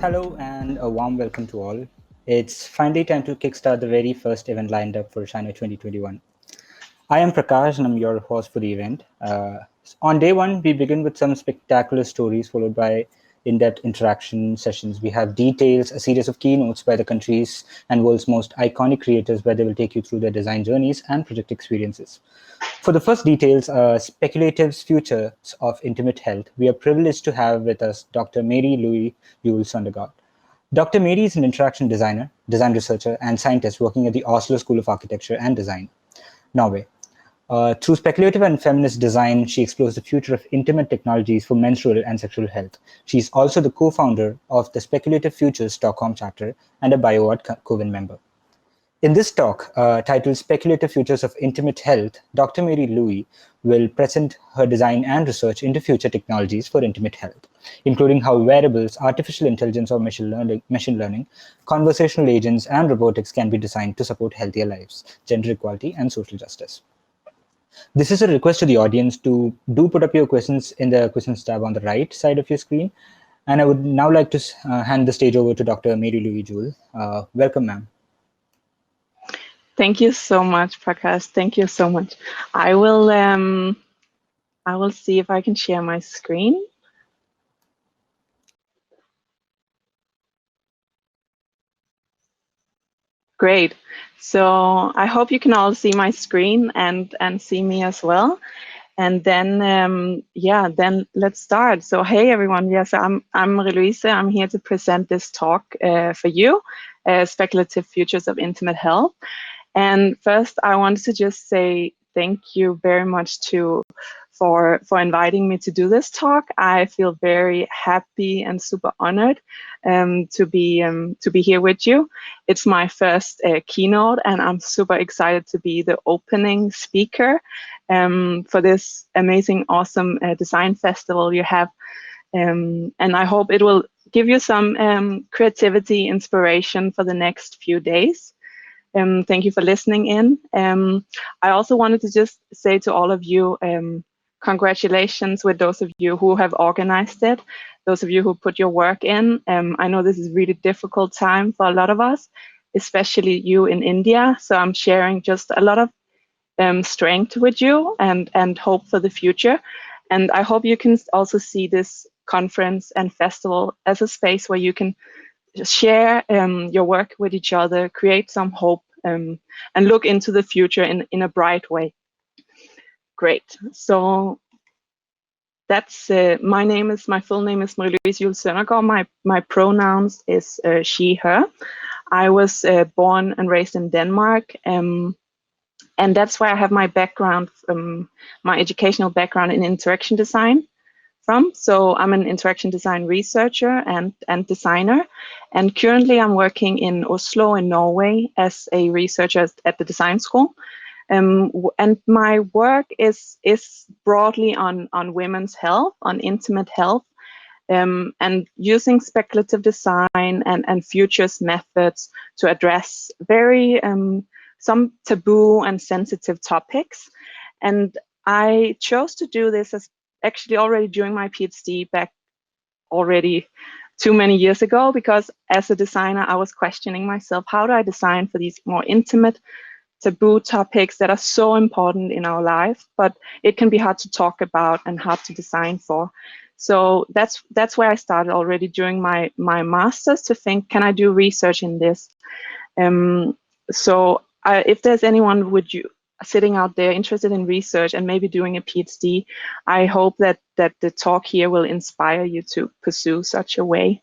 Hello and a warm welcome to all. It's finally time to kickstart the very first event lined up for Ishanya 2021. I am Prakash and I'm your host for the event. On day one, we begin with some spectacular stories followed by in-depth interaction sessions. We have details, a series of keynotes by the country's and world's most iconic creators where they will take you through their design journeys and project experiences. For the first details, Speculative's Futures of Intimate Health, we are privileged to have with us Dr. Louise Juul Søndergaard. Dr. Mary is an interaction designer, design researcher, and scientist working at the Oslo School of Architecture and Design, Norway. Through speculative and feminist design, she explores the future of intimate technologies for menstrual and sexual health. She's also the co-founder of the Speculative Futures Stockholm chapter and a BioArt Coven member. In this talk, titled Speculative Futures of Intimate Health, Dr. Mary Louise will present her design and research into future technologies for intimate health, including how wearables, artificial intelligence or machine learning, conversational agents, and robotics can be designed to support healthier lives, gender equality, and social justice. This is a request to the audience to do put up your questions in the questions tab on the right side of your screen. And I would now like to hand the stage over to Dr. Mary Louise Juul. Welcome, ma'am. Thank you so much, Prakash. Thank you so much. I will see if I can share my screen. Great. So I hope you can all see my screen and see me as well. And then, yeah, then let's start. So, hey, everyone. Yes, I'm Louise. I'm here to present this talk for you, Speculative Futures of Intimate Health. And first, I wanted to just say thank you very much for inviting me to do this talk. I feel very happy and super honored to be here with you. It's my first keynote, and I'm super excited to be the opening speaker for this amazing, awesome design festival you have. And I hope it will give you some creativity, inspiration for the next few days. Thank you for listening in. I also wanted to just say to all of you, congratulations with those of you who have organized it, those of you who put your work in. I know this is a really difficult time for a lot of us, especially you in India. So I'm sharing just a lot of strength with you and hope for the future. And I hope you can also see this conference and festival as a space where you can just share your work with each other, create some hope, and look into the future in a bright way. Great. So that's my full name is Louise Juul Søndergaard. My pronouns is she, her. I was born and raised in Denmark, and that's where I have my background, my educational background in interaction design from. So I'm an interaction design researcher and designer, and currently I'm working in Oslo in Norway as a researcher at the design school. And my work is broadly on women's health, on intimate health, and using speculative design and futures methods to address very some taboo and sensitive topics. And I chose to do this as actually already during my PhD back already too many years ago, because as a designer, I was questioning myself, how do I design for these more intimate taboo topics that are so important in our life, but it can be hard to talk about and hard to design for. So that's where I started already during my master's to think, can I do research in this? So if there's anyone sitting out there interested in research and maybe doing a PhD, I hope that the talk here will inspire you to pursue such a way.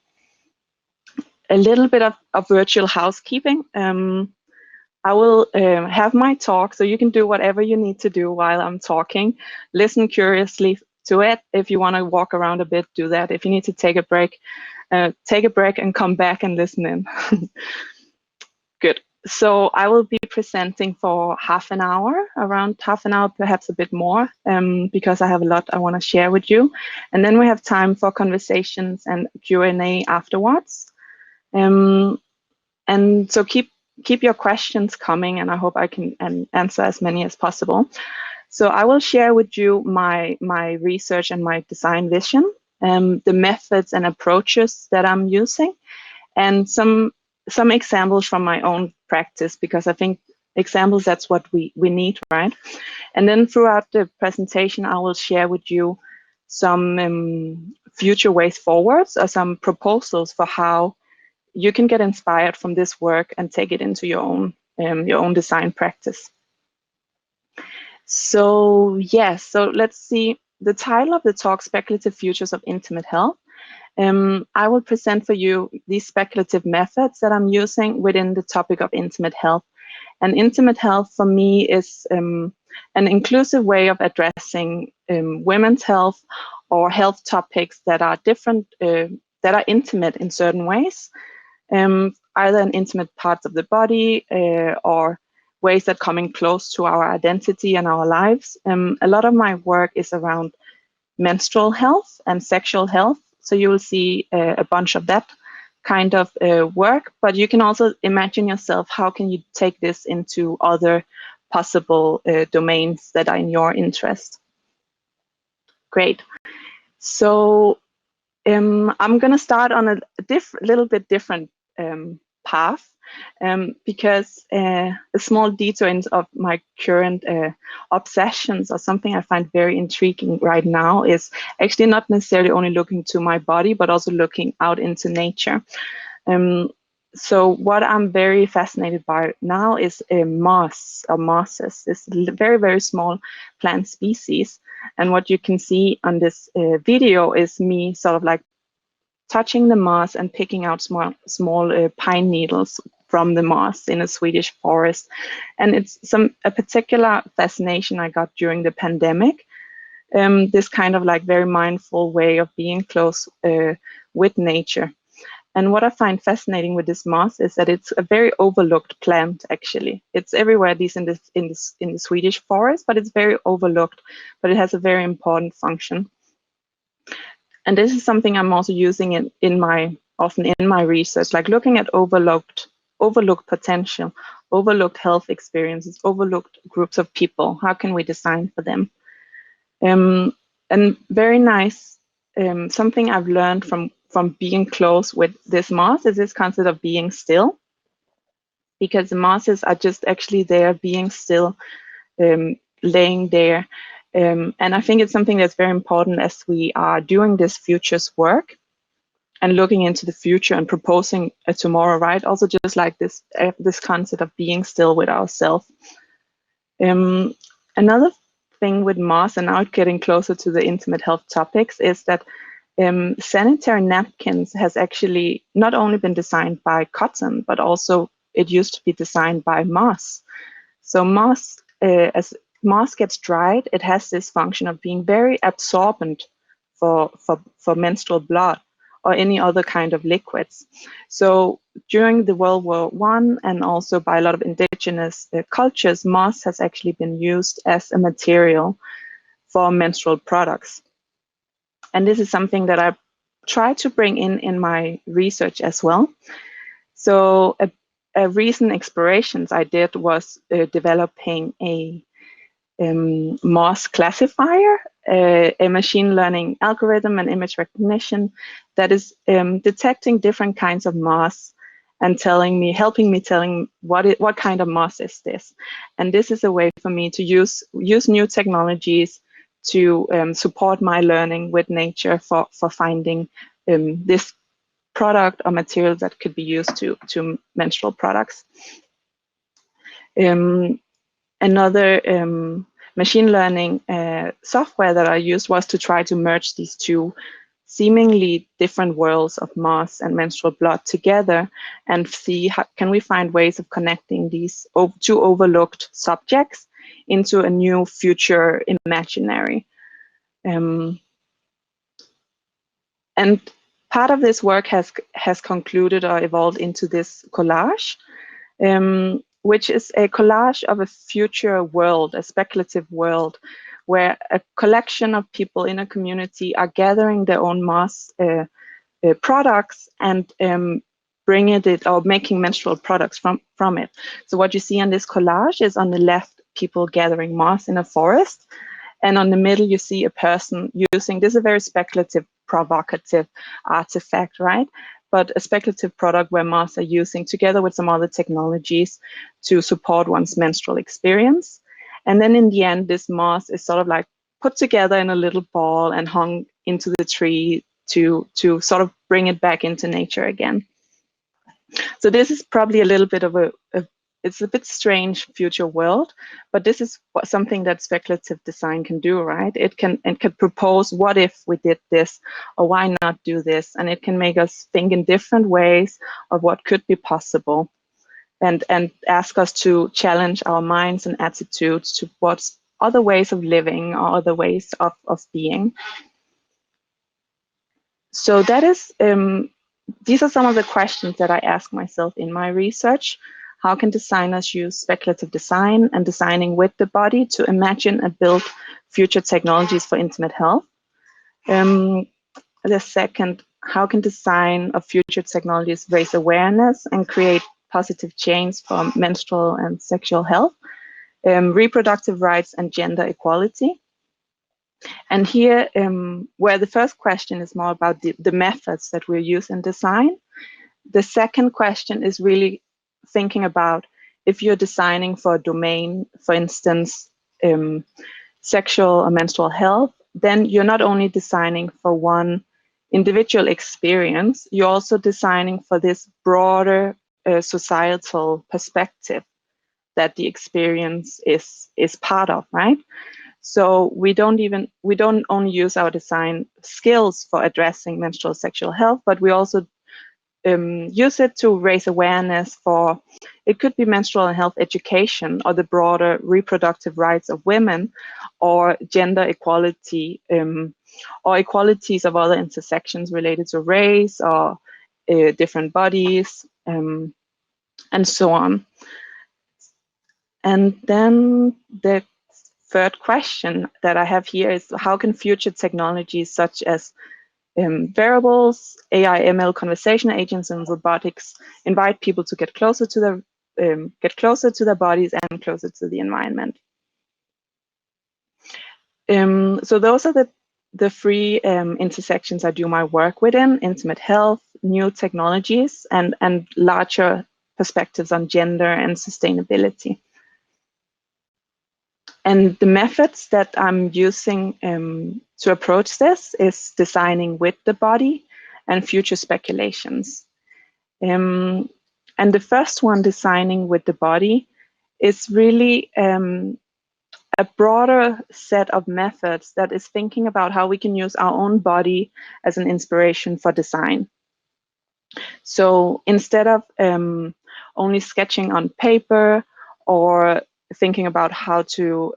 A little bit of virtual housekeeping. I will have my talk, so you can do whatever you need to do while I'm talking. Listen curiously to it. If you want to walk around a bit, do that. If you need to take a break and come back and listen in. Good. So I will be presenting for half an hour, around half an hour, perhaps a bit more, because I have a lot I want to share with you. And then we have time for conversations and Q&A afterwards. And so keep your questions coming, and I hope I can answer as many as possible. So I will share with you my research and my design vision, the methods and approaches that I'm using, and some examples from my own practice, because I think examples, that's what we need, right? And then throughout the presentation, I will share with you some future ways forwards, or some proposals for how you can get inspired from this work and take it into your own design practice. So yes, so let's see. The title of the talk, Speculative Futures of Intimate Health. I will present for you these speculative methods that I'm using within the topic of intimate health. And intimate health for me is an inclusive way of addressing women's health or health topics that are different, that are intimate in certain ways, either in intimate parts of the body or ways that come in close to our identity and our lives. A lot of my work is around menstrual health and sexual health. So you will see a bunch of that kind of work, but you can also imagine yourself, how can you take this into other possible domains that are in your interest? Great. So I'm going to start on a little bit different path, because a small detour of my current obsessions, or something I find very intriguing right now, is actually not necessarily only looking to my body, but also looking out into nature. So what I'm very fascinated by now is moss, or mosses, this very, very small plant species. And what you can see on this video is me sort of like touching the moss and picking out small pine needles from the moss in a Swedish forest. And it's a particular fascination I got during the pandemic. This kind of like very mindful way of being close with nature. And what I find fascinating with this moss is that it's a very overlooked plant. Actually, it's everywhere, at least in the Swedish forest, but it's very overlooked. But it has a very important function. And this is something I'm also using often in my research, like looking at overlooked potential, overlooked health experiences, overlooked groups of people. How can we design for them? And very nice, something I've learned from being close with this moss is this concept of being still, because the mosses are just actually there, being still, laying there. And I think it's something that's very important as we are doing this futures work and looking into the future and proposing a tomorrow, right? Also just like this concept of being still with ourselves. Another thing with moss, and now getting closer to the intimate health topics, is that sanitary napkins has actually not only been designed by cotton, but also it used to be designed by moss. So moss, as moss gets dried, it has this function of being very absorbent for menstrual blood or any other kind of liquids. So during the World War I, and also by a lot of indigenous cultures, moss has actually been used as a material for menstrual products. And this is something that I try to bring in my research as well. So a recent explorations I did was developing a moss classifier, a machine learning algorithm and image recognition that is detecting different kinds of moss and helping me telling what kind of moss is this. And this is a way for me to use new technologies to support my learning with nature for finding this product or material that could be used to menstrual products. Another machine learning software that I used was to try to merge these two seemingly different worlds of moss and menstrual blood together and see how can we find ways of connecting these two overlooked subjects into a new future imaginary. And part of this work has concluded or evolved into this collage, which is a collage of a future world, a speculative world, where a collection of people in a community are gathering their own moss products and bringing it or making menstrual products from it. So what you see on this collage is on the left, people gathering moss in a forest. And on the middle, you see a person using, this is a very speculative, provocative artifact, right? but a speculative product where masks are using together with some other technologies to support one's menstrual experience. And then in the end, this mask is sort of like put together in a little ball and hung into the tree to sort of bring it back into nature again. So this is probably a little bit of it's a bit strange future world, but this is something that speculative design can do, right? It can propose, what if we did this, or why not do this? And it can make us think in different ways of what could be possible, and ask us to challenge our minds and attitudes towards other ways of living or other ways of being. So that is, these are some of the questions that I ask myself in my research. How can designers use speculative design and designing with the body to imagine and build future technologies for intimate health? The second, how can design of future technologies raise awareness and create positive change for menstrual and sexual health, reproductive rights and gender equality? And here, where the first question is more about the methods that we use in design, the second question is really thinking about, if you're designing for a domain, for instance, sexual or menstrual health, then you're not only designing for one individual experience, you're also designing for this broader societal perspective that the experience is part of, right? So we don't only use our design skills for addressing menstrual sexual health, but we also use it to raise awareness for, it could be menstrual health education, or the broader reproductive rights of women, or gender equality, or equalities of other intersections related to race or different bodies, and so on. And then the third question that I have here is, how can future technologies such as wearables, AI, ML, conversational agents, and robotics invite people to get closer to their bodies and closer to the environment? So those are the three intersections I do my work within: intimate health, new technologies, and larger perspectives on gender and sustainability. And the methods that I'm using to approach this is designing with the body and future speculations. And the first one, designing with the body, is really a broader set of methods that is thinking about how we can use our own body as an inspiration for design. So instead of only sketching on paper or thinking about how to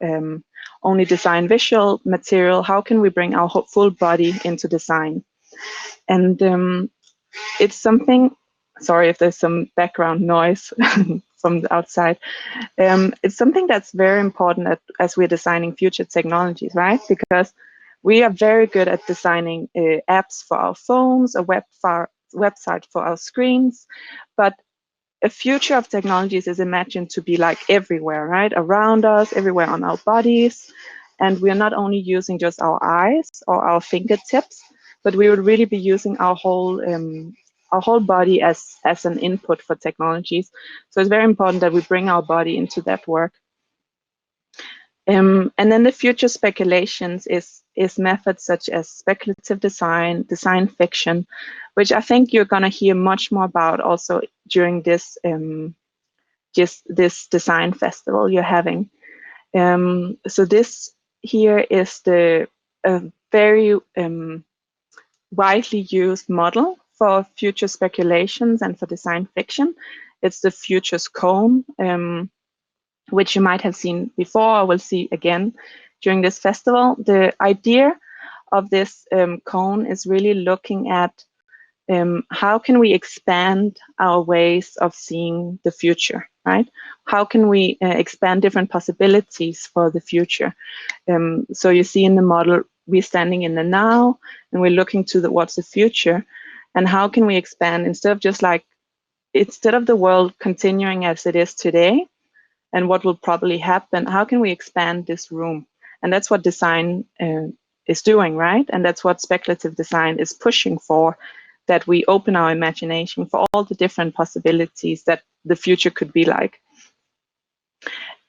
only design visual material, how can we bring our full body into design? And it's something, sorry if there's some background noise from the outside. It's something that's very important as we're designing future technologies, right? Because we are very good at designing apps for our phones, a website for our screens, but a future of technologies is imagined to be like everywhere, right? Around us, everywhere on our bodies. And we're not only using just our eyes or our fingertips, but we would really be using our whole body as an input for technologies. So it's very important that we bring our body into that work. And then the future speculations is methods such as speculative design, design fiction, which I think you're going to hear much more about also during this this design festival you're having. So this here is the very widely used model for future speculations and for design fiction. It's the Futures Cone, which you might have seen before or will see again during this festival. The idea of this cone is really looking at how can we expand our ways of seeing the future, right? How can we expand different possibilities for the future? So you see in the model, we're standing in the now and we're looking to what's the future, and how can we expand instead of the world continuing as it is today and what will probably happen, how can we expand this room? And that's what design is doing, right? And that's what speculative design is pushing for, that we open our imagination for all the different possibilities that the future could be like.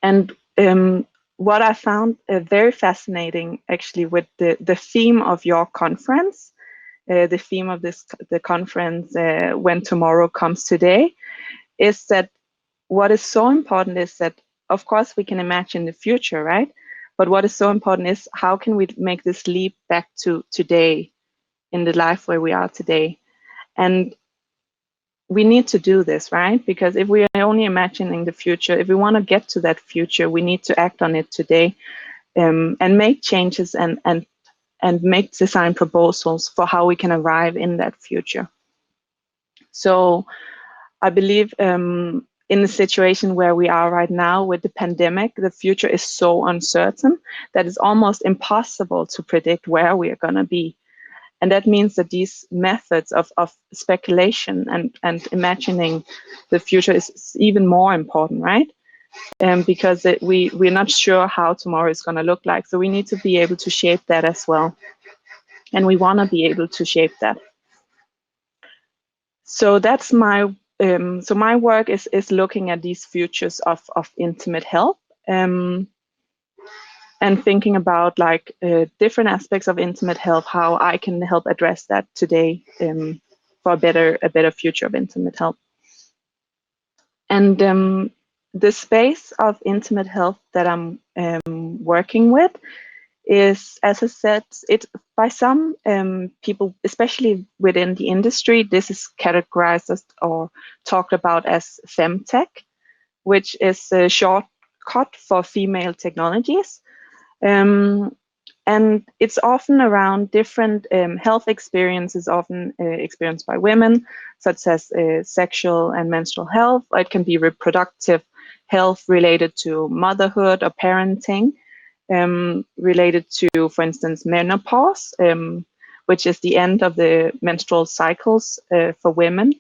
And what I found very fascinating, actually, with the theme of your conference, the theme of the conference, When Tomorrow Comes Today, is that what is so important is that, of course, we can imagine the future, right? But what is so important is how can we make this leap back to today, in the life where we are today. And we need to do this, right? Because if we are only imagining the future, if we want to get to that future, we need to act on it today, and make changes and make design proposals for how we can arrive in that future. So I believe in the situation where we are right now with the pandemic, the future is so uncertain that it's almost impossible to predict where we are going to be. And that means that these methods of speculation and imagining the future is even more important, right? Because we're not sure how tomorrow is going to look like. So we need to be able to shape that as well. And we want to be able to shape that. So that's my so my work is looking at these futures of intimate health, and thinking about like different aspects of intimate health, how I can help address that today, for a better future of intimate health. And the space of intimate health that I'm working with is, as I said, it by some people, especially within the industry, this is categorized as or talked about as Femtech, which is a shortcut for female technologies. And it's often around different health experiences, often experienced by women, such as sexual and menstrual health. It can be reproductive health related to motherhood or parenting, related to, for instance, menopause, which is the end of the menstrual cycles for women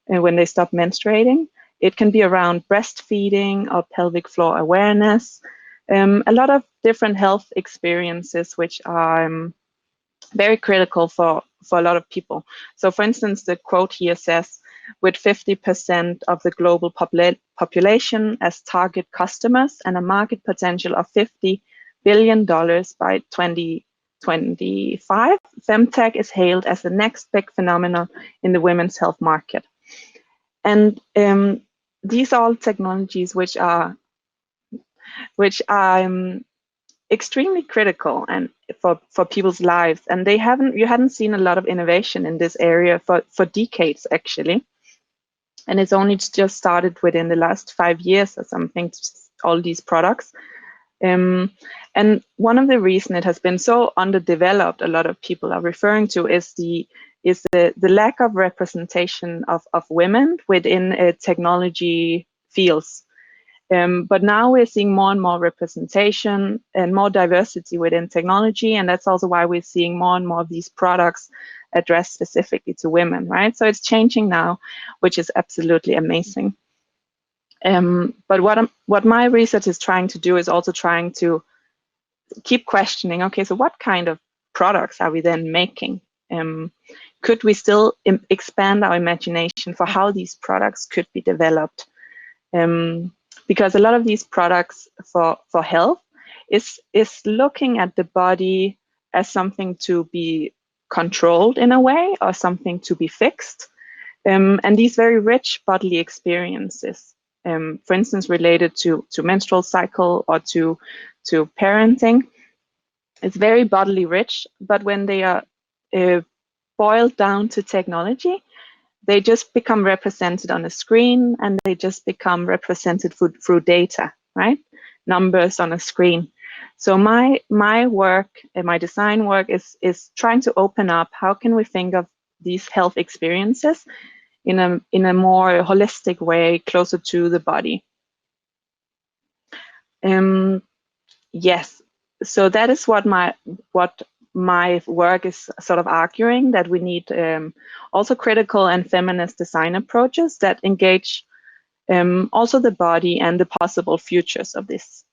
when they stop menstruating. It can be around breastfeeding or pelvic floor awareness. A lot of different health experiences which are very critical for a lot of people. So for instance, the quote here says, with 50% of the global population as target customers and a market potential of $50 billion by 2025, Femtech is hailed as the next big phenomenon in the women's health market. And these are all technologies which are extremely critical and for people's lives, and you hadn't seen a lot of innovation in this area for decades, actually, and it's only just started within the last 5 years or something, all these products. And one of the reasons it has been so underdeveloped, a lot of people are referring to, is the lack of representation of women within technology fields. But now we're seeing more and more representation and more diversity within technology, and that's also why we're seeing more and more of these products addressed specifically to women, right? So it's changing now, which is absolutely amazing. But what my research is trying to do is also trying to keep questioning, okay, so what kind of products are we then making? Could we still expand our imagination for how these products could be developed? Because a lot of these products for health is looking at the body as something to be controlled in a way, or something to be fixed. And these very rich bodily experiences, for instance, related to menstrual cycle or to parenting, it's very bodily rich, but when they are boiled down to technology, they just become represented on a screen, and they just become represented through data, right? Numbers on a screen. So my work and my design work is trying to open up, how can we think of these health experiences in a more holistic way, closer to the body. Yes, so that is what my work is sort of arguing, that we need also critical and feminist design approaches that engage also the body and the possible futures of this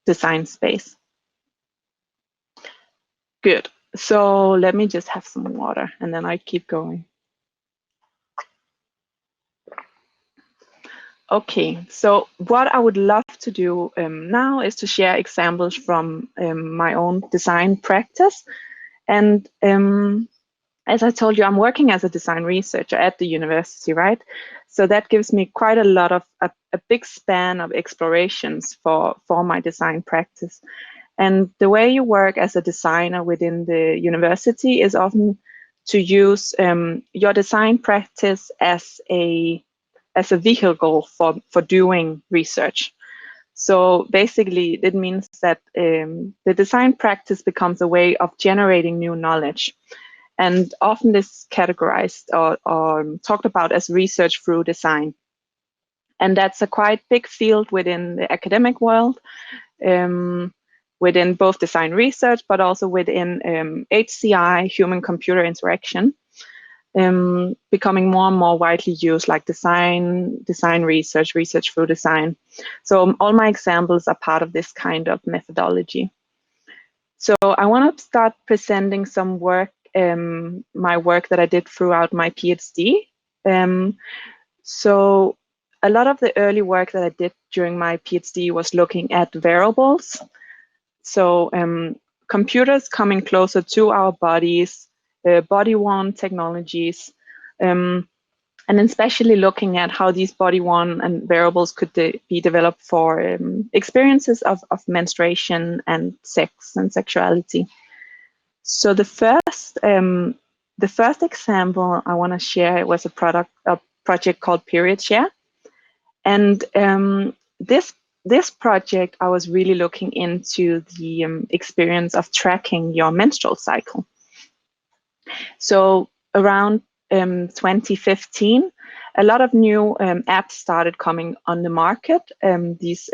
design space. Good. So let me just have some water and then I keep going. Okay, so what I would love to do now is to share examples from my own design practice. And as I told you, I'm working as a design researcher at the university, right? So that gives me quite a lot of a big span of explorations for my design practice. And the way you work as a designer within the university is often to use your design practice as a vehicle for doing research. So basically, it means that the design practice becomes a way of generating new knowledge. And often this is categorized or talked about as research through design. And that's a quite big field within the academic world, within both design research, but also within HCI, human-computer interaction. Becoming more and more widely used, like design research, research through design. So all my examples are part of this kind of methodology. So I want to start presenting some work, my work that I did throughout my PhD. So a lot of the early work that I did during my PhD was looking at wearables. So computers coming closer to our bodies, body-worn technologies, and especially looking at how these body-worn and wearables could be developed for experiences of menstruation and sex and sexuality. So the first example I want to share was a project called Period Share, and this project, I was really looking into the experience of tracking your menstrual cycle. So around 2015, a lot of new apps started coming on the market, these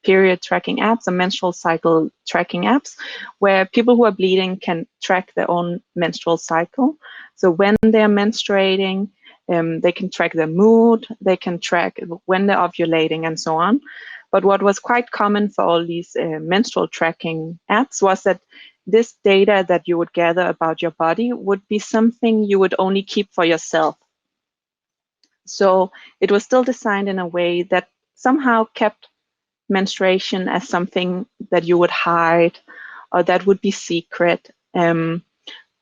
period tracking apps and menstrual cycle tracking apps, where people who are bleeding can track their own menstrual cycle. So when they're menstruating, they can track their mood, they can track when they're ovulating and so on. But what was quite common for all these menstrual tracking apps was that this data that you would gather about your body would be something you would only keep for yourself. So it was still designed in a way that somehow kept menstruation as something that you would hide or that would be secret,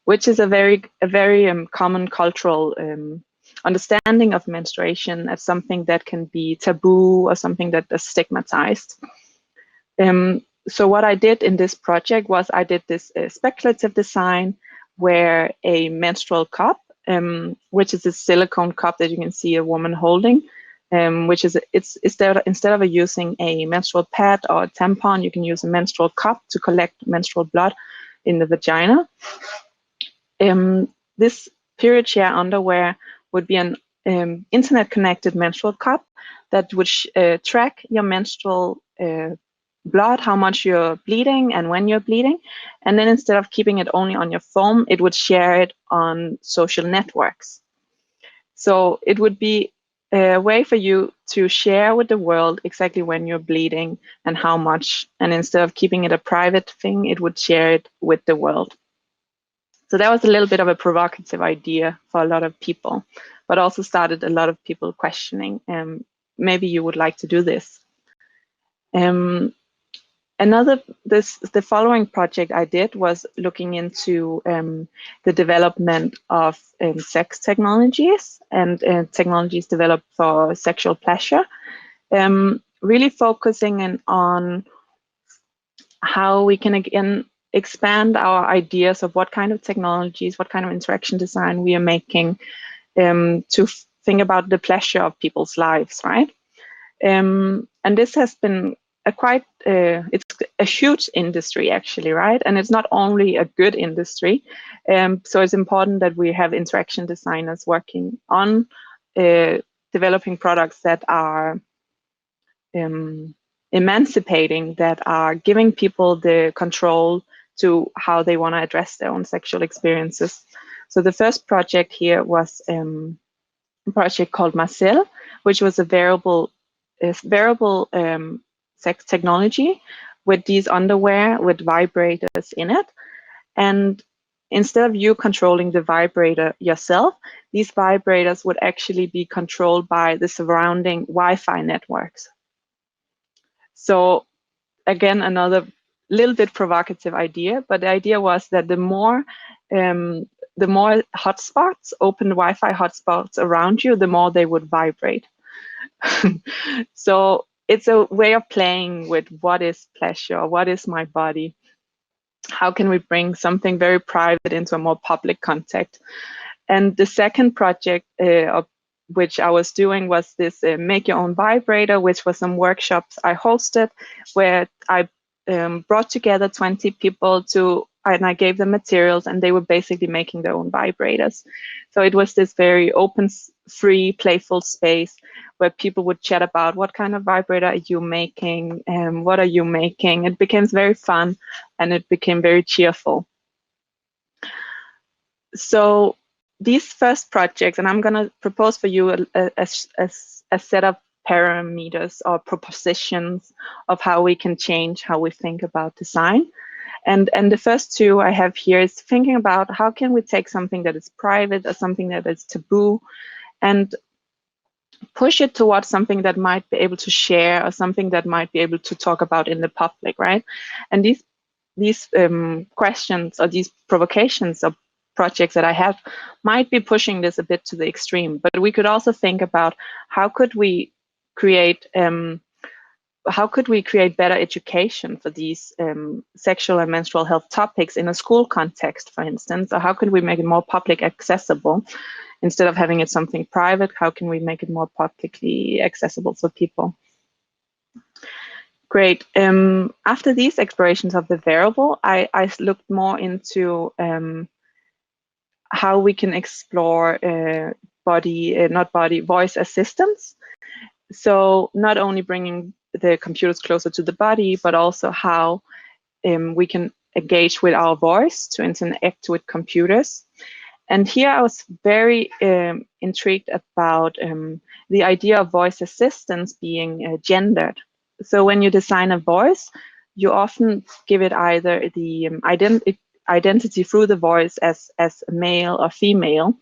which is a very common cultural understanding of menstruation as something that can be taboo or something that is stigmatized. So what I did in this project was I did this speculative design where a menstrual cup, which is a silicone cup that you can see a woman holding, which is instead of using a menstrual pad or a tampon, you can use a menstrual cup to collect menstrual blood in the vagina. This period share underwear would be an internet-connected menstrual cup that would track your menstrual blood, how much you're bleeding and when you're bleeding. And then instead of keeping it only on your phone, it would share it on social networks. So it would be a way for you to share with the world exactly when you're bleeding and how much. And instead of keeping it a private thing, it would share it with the world. So that was a little bit of a provocative idea for a lot of people, but also started a lot of people questioning, maybe you would like to do this. The following project I did was looking into the development of sex technologies and technologies developed for sexual pleasure, really focusing on how we can again expand our ideas of what kind of technologies, what kind of interaction design we are making to think about the pleasure of people's lives, right? And this has been it's a huge industry actually, right? And it's not only a good industry. So it's important that we have interaction designers working on developing products that are emancipating, that are giving people the control to how they want to address their own sexual experiences. So the first project here was a project called Marcel, which was a wearable sex technology with these underwear with vibrators in it. And instead of you controlling the vibrator yourself, these vibrators would actually be controlled by the surrounding Wi-Fi networks. So again, another little bit provocative idea, but the idea was that the more hotspots, open Wi-Fi hotspots around you, the more they would vibrate. So it's a way of playing with what is pleasure, what is my body, how can we bring something very private into a more public context. And the second project which I was doing was this make your own vibrator, which was some workshops I hosted where I brought together 20 people and I gave them materials, and they were basically making their own vibrators. So it was this very open, free, playful space where people would chat about what kind of vibrator are you making, and what are you making. It became very fun and it became very cheerful. So these first projects, and I'm going to propose for you a set of parameters or propositions of how we can change how we think about design. And the first two I have here is thinking about how can we take something that is private or something that is taboo and push it towards something that might be able to share or something that might be able to talk about in the public, right? And these questions or these provocations or projects that I have might be pushing this a bit to the extreme, but we could also think about how could we create better education for these sexual and menstrual health topics in a school context, for instance, or how could we make it more public accessible instead of having it something private? How can we make it more publicly accessible for people? Great. After these explorations of the wearable, I looked more into how we can explore voice assistants. So not only bringing the computers closer to the body, but also how we can engage with our voice to interact with computers. And here I was very intrigued about the idea of voice assistants being gendered. So when you design a voice, you often give it either the identity through the voice as male or female.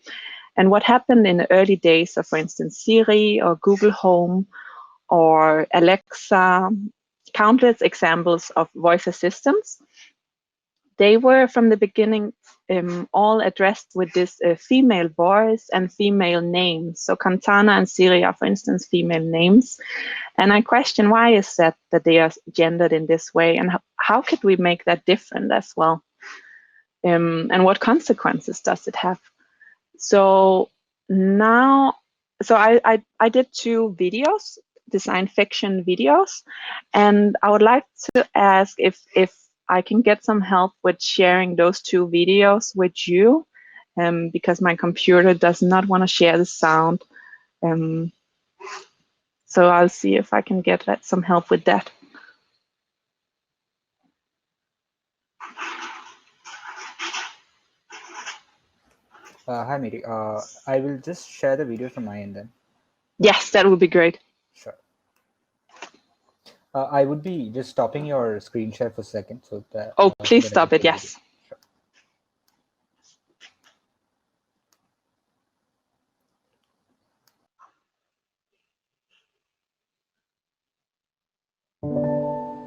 And what happened in the early days of, for instance, Siri or Google Home or Alexa, countless examples of voice assistants, they were from the beginning all addressed with this female voice and female names. So Cantana and Siri are, for instance, female names. And I question why is that they are gendered in this way, and how could we make that different as well? And what consequences does it have? So now, I did 2 videos, design fiction videos, and I would like to ask if I can get some help with sharing those 2 videos with you, because my computer does not want to share the sound. So I'll see if I can get some help with that. Hi, Miri. I will just share the video from my end then. Yes, that would be great. Sure. I would be just stopping your screen share for a second. So that, please stop it, yes. Sure.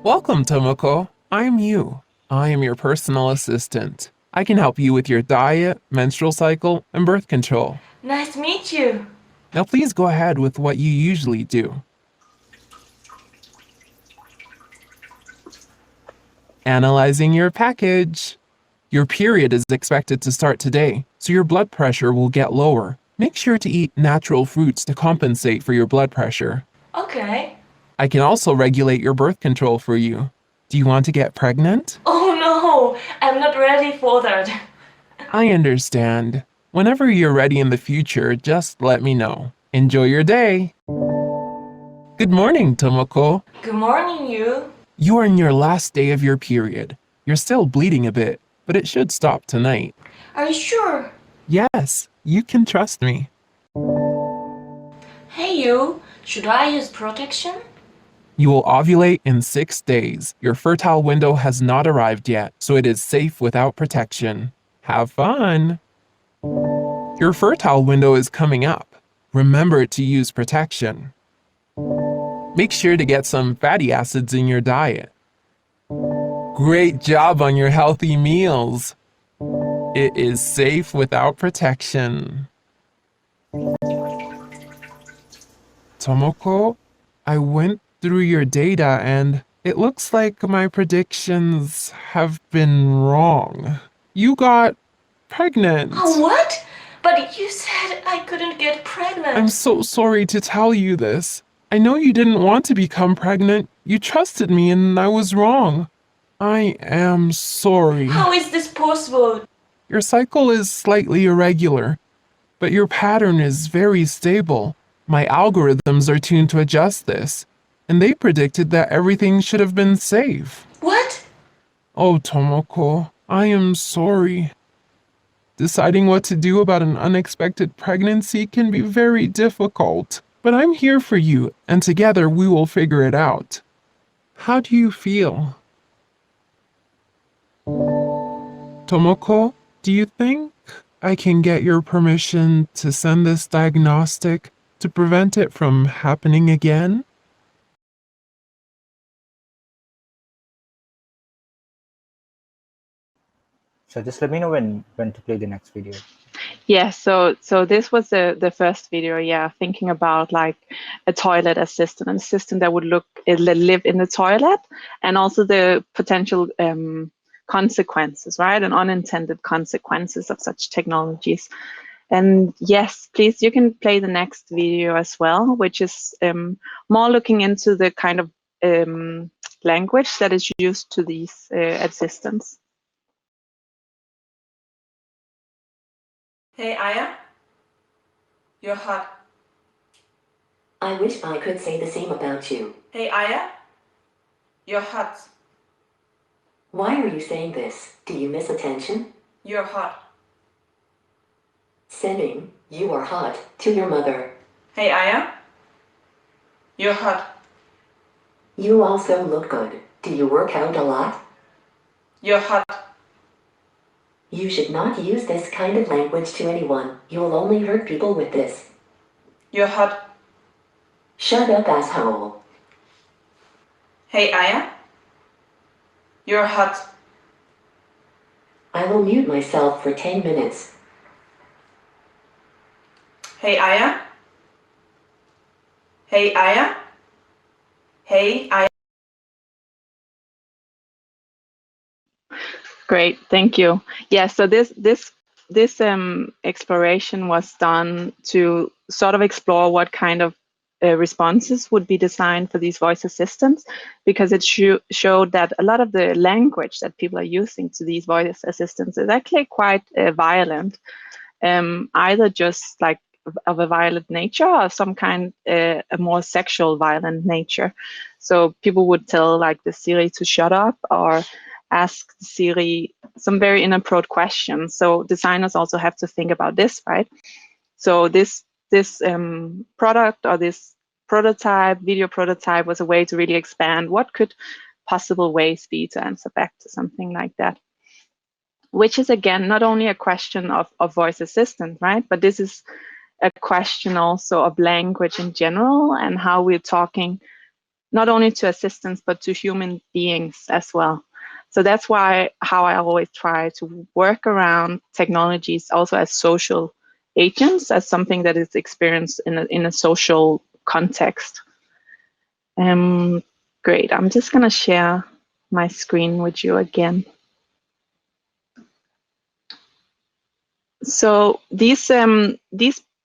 Welcome, Tomoko. I'm you. I am your personal assistant. I can help you with your diet, menstrual cycle, and birth control. Nice to meet you. Now please go ahead with what you usually do. Analyzing your package. Your period is expected to start today, so your blood pressure will get lower. Make sure to eat natural fruits to compensate for your blood pressure. Okay. I can also regulate your birth control for you. Do you want to get pregnant? Oh no, I'm not ready for that. I understand. Whenever you're ready in the future, just let me know. Enjoy your day. Good morning, Tomoko. Good morning, you. You are in your last day of your period. You're still bleeding a bit, but it should stop tonight. Are you sure? Yes, you can trust me. Hey, you. Should I use protection? You will ovulate in 6 days. Your fertile window has not arrived yet, so it is safe without protection. Have fun! Your fertile window is coming up. Remember to use protection. Make sure to get some fatty acids in your diet. Great job on your healthy meals. It is safe without protection. Tomoko, I went through your data and it looks like my predictions have been wrong. You got pregnant. Oh, what? But you said I couldn't get pregnant. I'm so sorry to tell you this. I know you didn't want to become pregnant. You trusted me and I was wrong. I am sorry. How is this possible? Your cycle is slightly irregular, but your pattern is very stable. My algorithms are tuned to adjust this, and they predicted that everything should have been safe. What? Oh, Tomoko, I am sorry. Deciding what to do about an unexpected pregnancy can be very difficult, but I'm here for you, and together we will figure it out. How do you feel? Tomoko, do you think I can get your permission to send this diagnostic to prevent it from happening again? So just let me know when to play the next video. Yeah, so this was the first video, yeah, thinking about like a toilet assistant, an assistant that would live in the toilet, and also the potential consequences, right, and unintended consequences of such technologies. And yes, please, you can play the next video as well, which is more looking into the kind of language that is used to these assistants. Hey, Aya? You're hot. I wish I could say the same about you. Hey, Aya? You're hot. Why are you saying this? Do you miss attention? You're hot. Sending, you are hot, to your mother. Hey, Aya? You're hot. You also look good. Do you work out a lot? You're hot. You should not use this kind of language to anyone. You will only hurt people with this. You're hot. Shut up, asshole. Hey, Aya? You're hot. I will mute myself for 10 minutes. Hey, Aya? Hey, Aya? Hey, Aya? Great, thank you. Yeah, so this exploration was done to sort of explore what kind of responses would be designed for these voice assistants, because it showed that a lot of the language that people are using to these voice assistants is actually quite violent, either just like of a violent nature or some kind a more sexual violent nature. So people would tell like the Siri to shut up or ask Siri some very inappropriate questions. So designers also have to think about this, right? So this product or this prototype, video prototype, was a way to really expand what could possible ways be to answer back to something like that. Which is, again, not only a question of voice assistant, right? But this is a question also of language in general and how we're talking not only to assistants, but to human beings as well. So that's how I always try to work around technologies also as social agents, as something that is experienced in a social context. Great, I'm just gonna share my screen with you again. So these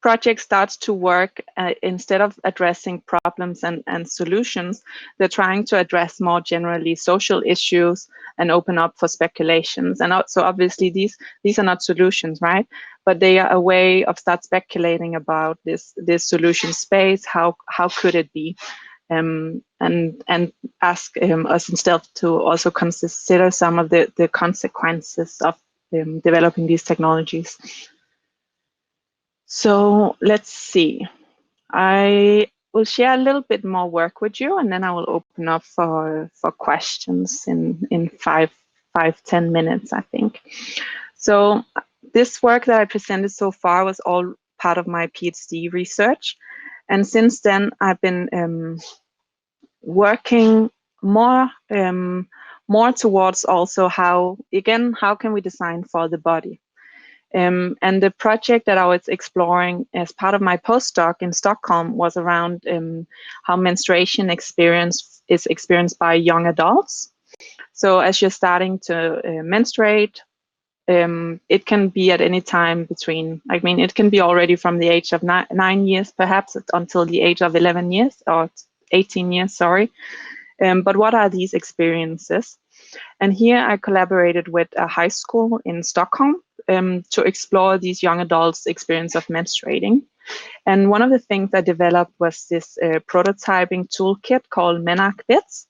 projects start to work instead of addressing problems and solutions, they're trying to address more generally social issues and open up for speculations. And so obviously these are not solutions, right? But they are a way of start speculating about this solution space. How could it be? And ask us instead to also consider some of the consequences of developing these technologies. So let's see. I will share a little bit more work with you, and then I will open up for questions in 5-10 minutes, I think. So this work that I presented so far was all part of my PhD research. And since then, I've been working more towards also how can we design for the body. And the project that I was exploring as part of my postdoc in Stockholm was around how menstruation experience is experienced by young adults. So as you're starting to menstruate, it can be at any time between, it can be already from the age of 9 years, perhaps, until the age of 11 years or 18 years, sorry. But what are these experiences? And here I collaborated with a high school in Stockholm to explore these young adults' experience of menstruating. And one of the things I developed was this prototyping toolkit called Menac Bits,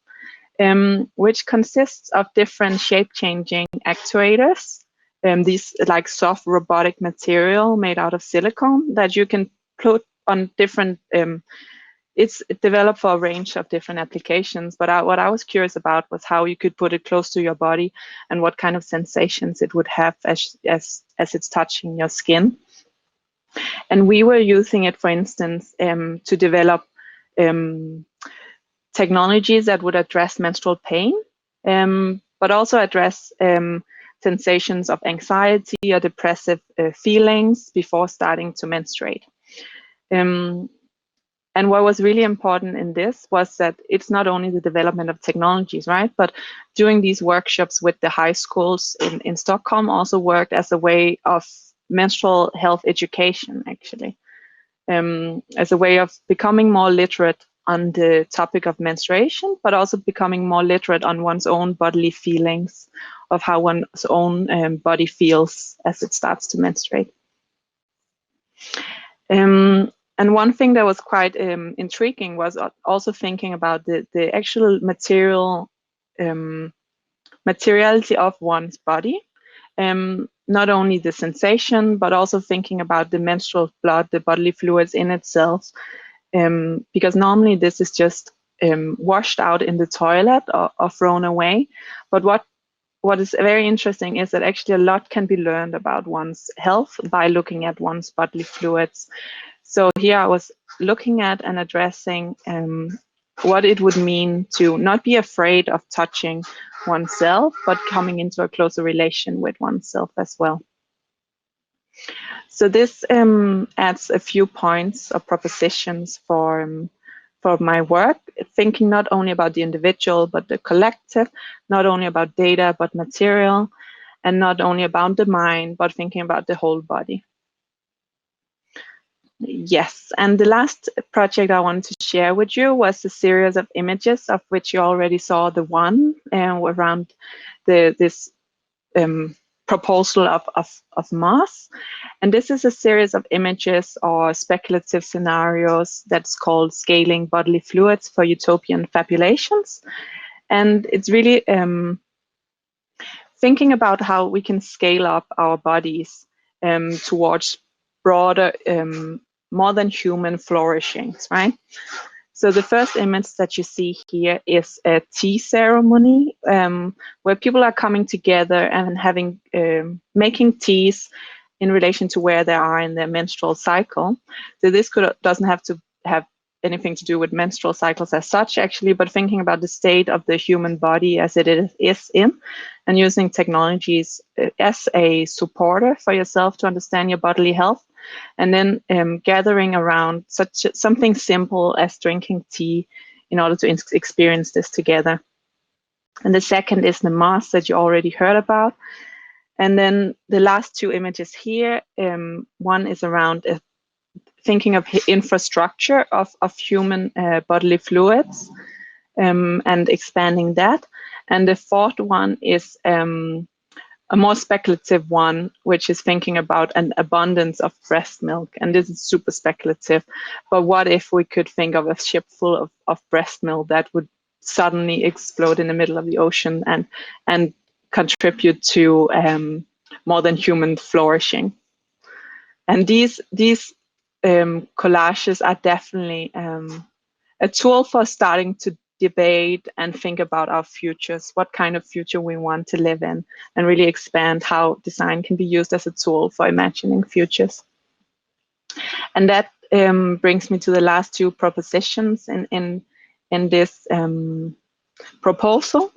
which consists of different shape-changing actuators, these like soft robotic material made out of silicone that you can put on different, it's developed for a range of different applications, but what I was curious about was how you could put it close to your body and what kind of sensations it would have as it's touching your skin. And we were using it, for instance, to develop technologies that would address menstrual pain, but also address sensations of anxiety or depressive feelings before starting to menstruate. And what was really important in this was that it's not only the development of technologies, right? But doing these workshops with the high schools in Stockholm also worked as a way of menstrual health education, actually, as a way of becoming more literate on the topic of menstruation, but also becoming more literate on one's own bodily feelings, of how one's own body feels as it starts to menstruate. And one thing that was quite intriguing was also thinking about the actual materiality of one's body. Not only the sensation, but also thinking about the menstrual blood, the bodily fluids in itself, because normally this is just washed out in the toilet or thrown away. But what is very interesting is that actually a lot can be learned about one's health by looking at one's bodily fluids. So here I was looking at and addressing what it would mean to not be afraid of touching oneself, but coming into a closer relation with oneself as well. So this adds a few points or propositions for my work, thinking not only about the individual, but the collective, not only about data, but material, and not only about the mind, but thinking about the whole body. Yes, and the last project I wanted to share with you was a series of images, of which you already saw the one around this proposal of mass. And this is a series of images or speculative scenarios that's called Scaling Bodily Fluids for Utopian Fabulations. And it's really thinking about how we can scale up our bodies towards broader, more than human flourishings, right? So the first image that you see here is a tea ceremony where people are coming together and having making teas in relation to where they are in their menstrual cycle. So this doesn't have to have anything to do with menstrual cycles as such, actually, but thinking about the state of the human body as it is in, and using technologies as a supporter for yourself to understand your bodily health, and then gathering around something simple as drinking tea in order to experience this together. And the second is the mass that you already heard about. And then the last two images here, one is around thinking of infrastructure of human bodily fluids and expanding that. And the fourth one is a more speculative one, which is thinking about an abundance of breast milk. And this is super speculative, but what if we could think of a ship full of breast milk that would suddenly explode in the middle of the ocean and contribute to more than human flourishing? And these collages are definitely a tool for starting to debate and think about our futures, what kind of future we want to live in, and really expand how design can be used as a tool for imagining futures. And that brings me to the last two propositions in this proposal,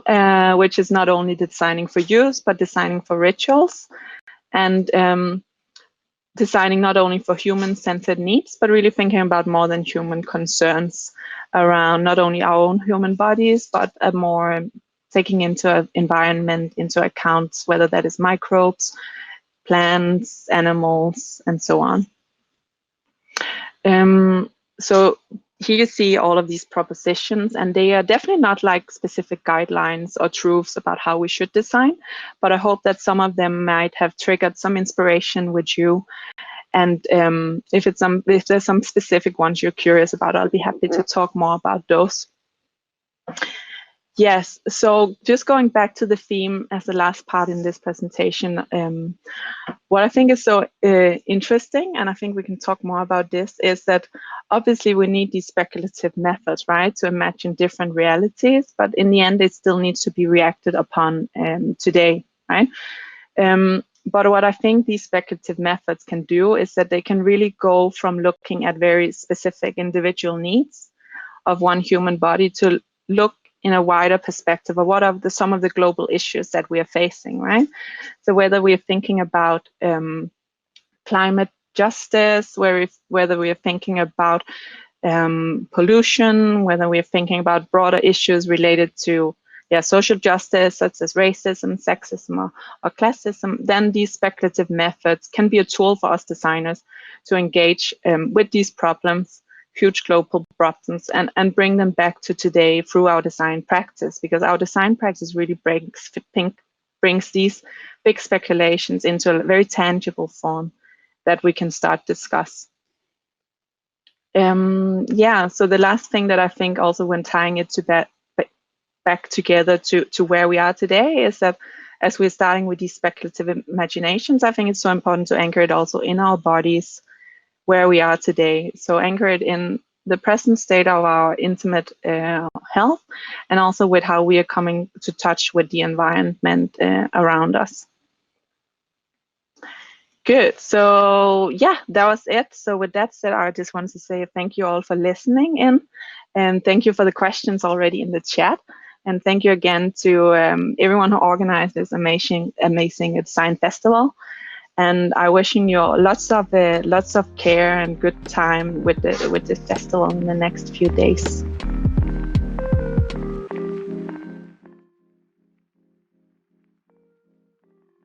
which is not only designing for use, but designing for rituals, and designing not only for human-centered needs, but really thinking about more than human concerns around not only our own human bodies, but a more taking into environment into account, whether that is microbes, plants, animals, and so on. So here you see all of these propositions, and they are definitely not like specific guidelines or truths about how we should design, but I hope that some of them might have triggered some inspiration with you. And if there's some specific ones you're curious about, I'll be happy to talk more about those. Yes, so just going back to the theme as the last part in this presentation, what I think is so interesting, and I think we can talk more about this, is that obviously we need these speculative methods, right, to imagine different realities, but in the end it still needs to be reacted upon today, right? But what I think these speculative methods can do is that they can really go from looking at very specific individual needs of one human body to look in a wider perspective of what are some of the global issues that we are facing, right? So whether we are thinking about climate justice, whether we are thinking about pollution, whether we are thinking about broader issues related to social justice, such as racism, sexism, or classism, then these speculative methods can be a tool for us designers to engage with these problems, huge global problems, and bring them back to today through our design practice, because our design practice really brings these big speculations into a very tangible form that we can start discuss. So the last thing that I think also when tying it to back together to where we are today is that as we're starting with these speculative imaginations, I think it's so important to anchor it also in our bodies, where we are today. So anchor it in the present state of our intimate health, and also with how we are coming to touch with the environment around us. Good. So yeah, that was it. So with that said, I just want to say thank you all for listening in, and thank you for the questions already in the chat. And thank you again to everyone who organized this amazing design festival. And I'm wishing you lots of care and good time with the festival in the next few days.